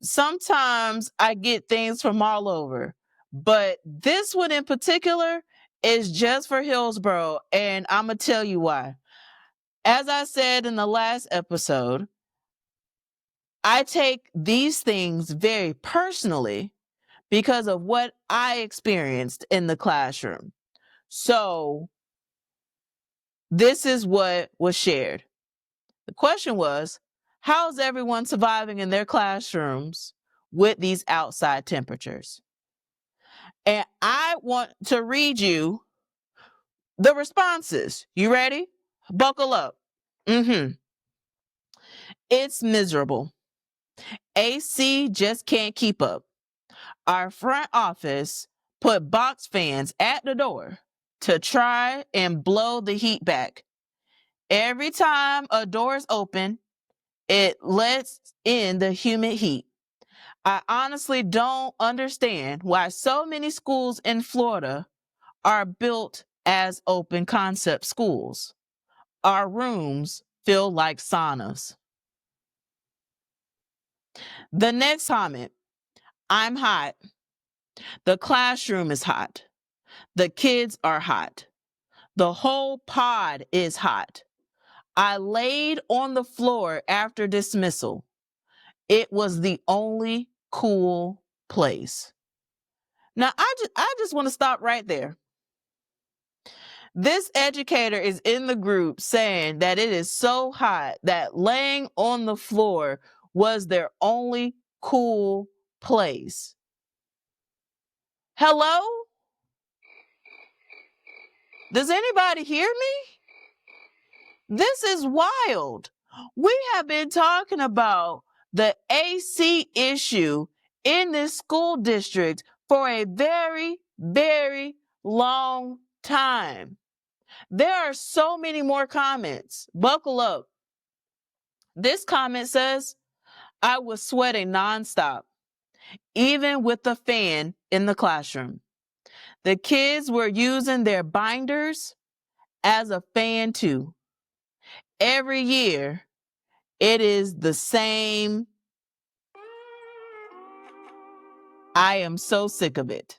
sometimes I get things from all over, but this one in particular is just for Hillsborough, and I'm going to tell you why. As I said in the last episode, I take these things very personally because of what I experienced in the classroom. So this is what was shared. The question was, how's everyone surviving in their classrooms with these outside temperatures? And I want to read you the responses. You ready? Buckle up. It's miserable. AC just can't keep up. Our front office put box fans at the door to try and blow the heat back. Every time a door is open, it lets in the humid heat. I honestly don't understand why so many schools in Florida are built as open concept schools. Our rooms feel like saunas. The next comment, I'm hot. The classroom is hot. The kids are hot. The whole pod is hot. I laid on the floor after dismissal. It was the only cool place. Now, I just want to stop right there. This educator is in the group saying that it is so hot that laying on the floor was their only cool place. Hello? Does anybody hear me? This is wild. We have been talking about the AC issue in this school district for a very, very long time. There are so many more comments. Buckle up. This comment says, I was sweating nonstop, even with the fan in the classroom. The kids were using their binders as a fan too. Every year, it is the same. I am so sick of it.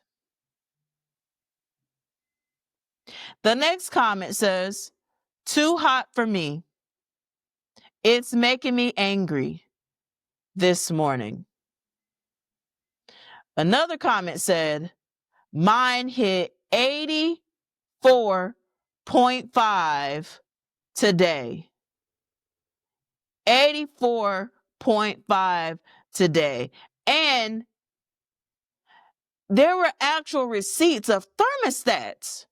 The next comment says, too hot for me. It's making me angry this morning. Another comment said, mine hit 84.5 today. 84.5 today. And there were actual receipts of thermostats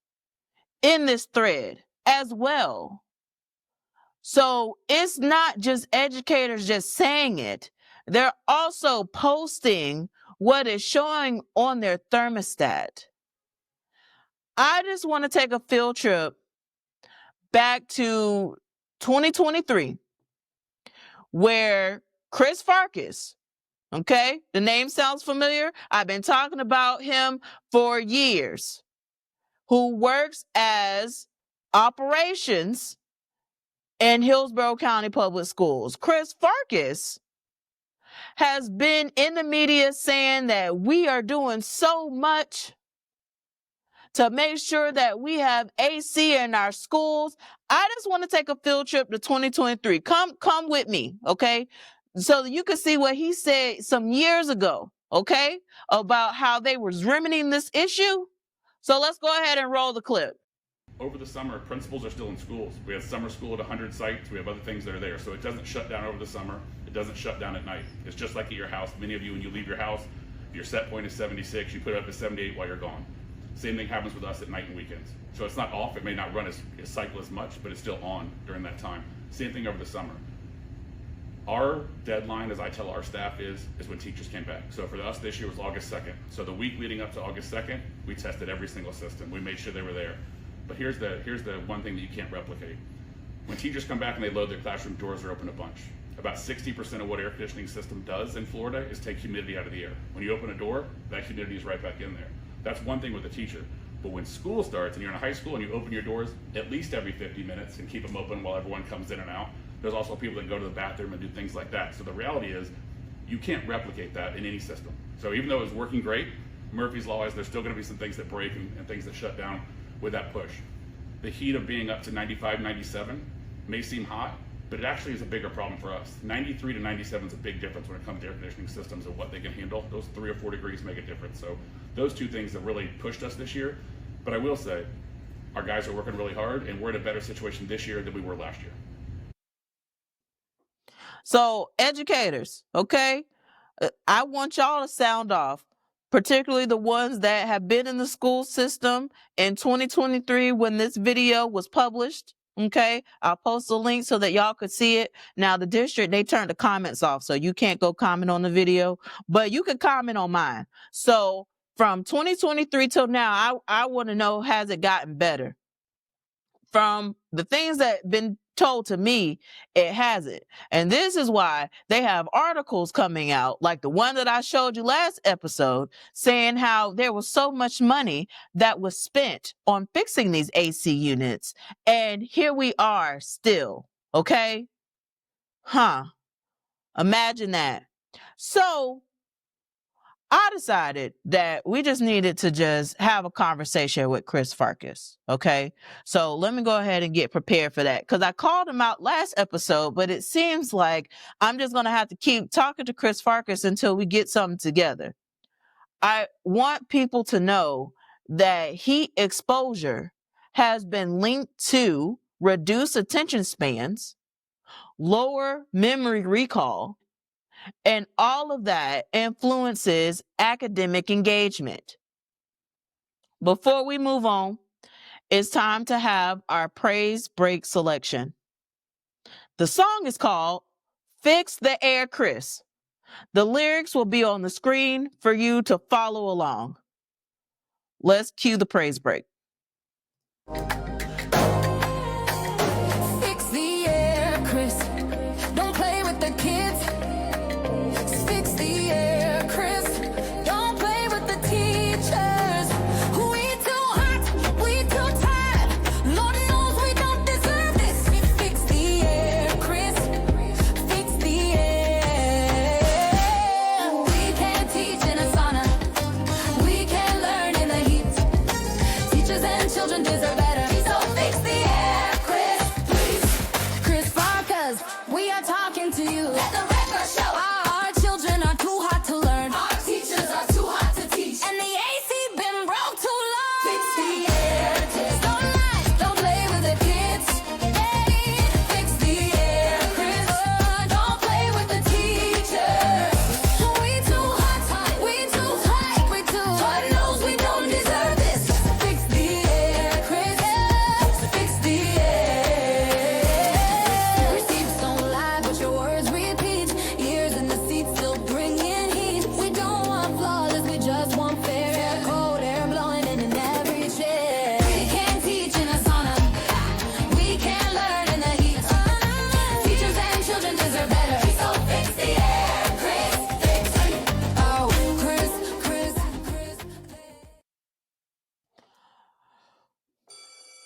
in this thread as well. So it's not just educators just saying it. They're also posting what is showing on their thermostat. I just want to take a field trip back to 2023, where Chris Farkas, okay, the name sounds familiar. I've been talking about him for years, who works as operations in Hillsborough County Public Schools. Chris Farkas has been in the media saying that we are doing so much to make sure that we have AC in our schools. I just want to take a field trip to 2023. Come with me, okay? So that you can see what he said some years ago, okay? About how they was remedying this issue. So let's go ahead and roll the clip. Over the summer, principals are still in schools. We have summer school at 100 sites. We have other things that are there. So it doesn't shut down over the summer. It doesn't shut down at night. It's just like at your house. Many of you, when you leave your house, your set point is 76. You put it up to 78 while you're gone. Same thing happens with us at night and weekends. So it's not off. It may not run as cycle as much, but it's still on during that time. Same thing over the summer. Our deadline, as I tell our staff, is when teachers came back. So for us this year was August 2nd. So the week leading up to August 2nd, we tested every single system. We made sure they were there. But here's the one thing that you can't replicate. When teachers come back and they load their classroom, doors are open a bunch. About 60% of what air conditioning system does in Florida is take humidity out of the air. When you open a door, that humidity is right back in there. That's one thing with a teacher. But when school starts and you're in a high school and you open your doors at least every 50 minutes and keep them open while everyone comes in and out, there's also people that go to the bathroom and do things like that. So the reality is You can't replicate that in any system. So even though it's working great, Murphy's Law is there's still going to be some things that break and things that shut down with that push. The heat of being up to 95, 97 may seem hot, but it actually is a bigger problem for us. 93 to 97 is a big difference when it comes to air conditioning systems and what they can handle. Those 3 or 4 degrees make a difference. So those two things have really pushed us this year. But I will say, our guys are working really hard, and we're in a better situation this year than we were last year. So educators, okay, I want y'all to sound off, particularly the ones that have been in the school system in 2023 when this video was published. Okay, I'll post a link so that y'all could see it. Now the district, they turned the comments off, so you can't go comment on the video, but you can comment on mine. So from 2023 till now, I want to know, has it gotten better? From the things that been told to me, it hasn't. And this is why they have articles coming out, like the one that I showed you last episode, saying how there was so much money that was spent on fixing these AC units. And here we are still, okay? Imagine that. So I decided that we just needed to just have a conversation with Chris Farkas, okay? So let me go ahead and get prepared for that, because I called him out last episode, but it seems like I'm just going to have to keep talking to Chris Farkas until we get something together. I want people to know that heat exposure has been linked to reduced attention spans, lower memory recall, and all of that influences academic engagement. Before we move on, it's time to have our praise break selection. The song is called Fix the Air, Chris. The lyrics will be on the screen for you to follow along. Let's cue the praise break. Fix the air, Chris. Don't play with the kids. Fix the air, Chris. Don't play with the teachers. We too hot, we too tired. Lord knows we don't deserve this. Fix the air, Chris. Fix the air. We can't teach in a sauna. We can't learn in the heat. Teachers and children deserve better. So fix the air, Chris, please. Chris Farkas, we are talking to you. Let the record show. Our children are too hot to learn. Our teachers are too hot to teach. And the AC been broke too long. Fix the air, Chris. Don't lie, don't play with the kids. Hey, fix the air, Chris. Don't play with the teachers. We too hot, we too hot, we too hot. Lord knows we don't deserve this. Fix the air, Chris. Fix the air. Receipts don't lie, but your words repeat. Ears in the seats still bringing heat. We don't want flawless, we just want fair air. Cold air blowing in every chair. We can't teach in a sauna. We can't learn in the heat. Teachers and children deserve better. So fix the air, Chris. Fix it. Oh, Chris.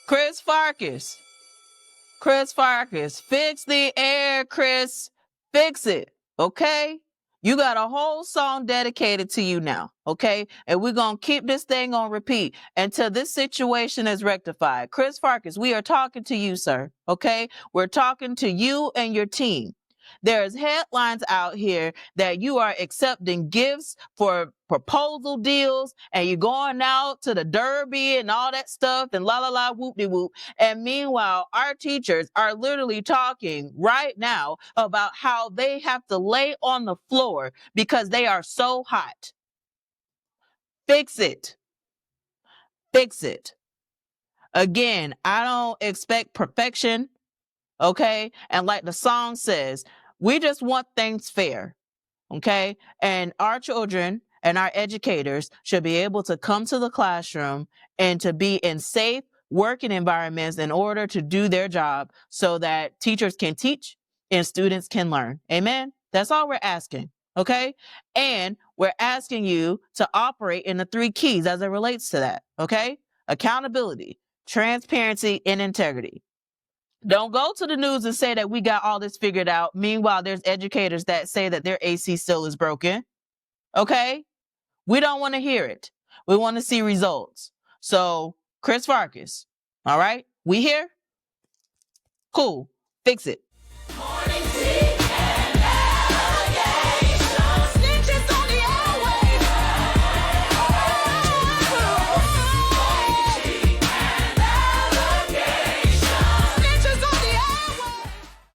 Chris Farkas. Chris Farkas. Fix the air, Chris. Fix it. Okay? You got a whole song dedicated to you now. Okay? And we're going to keep this thing on repeat until this situation is rectified. Chris Farkas, we are talking to you, sir. Okay? We're talking to you and your team. There's headlines out here that you are accepting gifts for proposal deals and you're going out to the Derby and all that stuff and la la la whoop de whoop. And meanwhile, our teachers are literally talking right now about how they have to lay on the floor because they are so hot. Fix it. Fix it. Again, I don't expect perfection. Okay? And like the song says, we just want things fair. Okay? And our children and our educators should be able to come to the classroom and to be in safe working environments in order to do their job so that teachers can teach and students can learn. Amen? That's all we're asking. Okay? And we're asking you to operate in the 3 keys as it relates to that. Okay? Accountability, transparency, and integrity. Don't go to the news and say that we got all this figured out. Meanwhile, there's educators that say that their AC still is broken. Okay? We don't want to hear it. We want to see results. So, Chris Farkas, all right? We here? Cool. Fix it.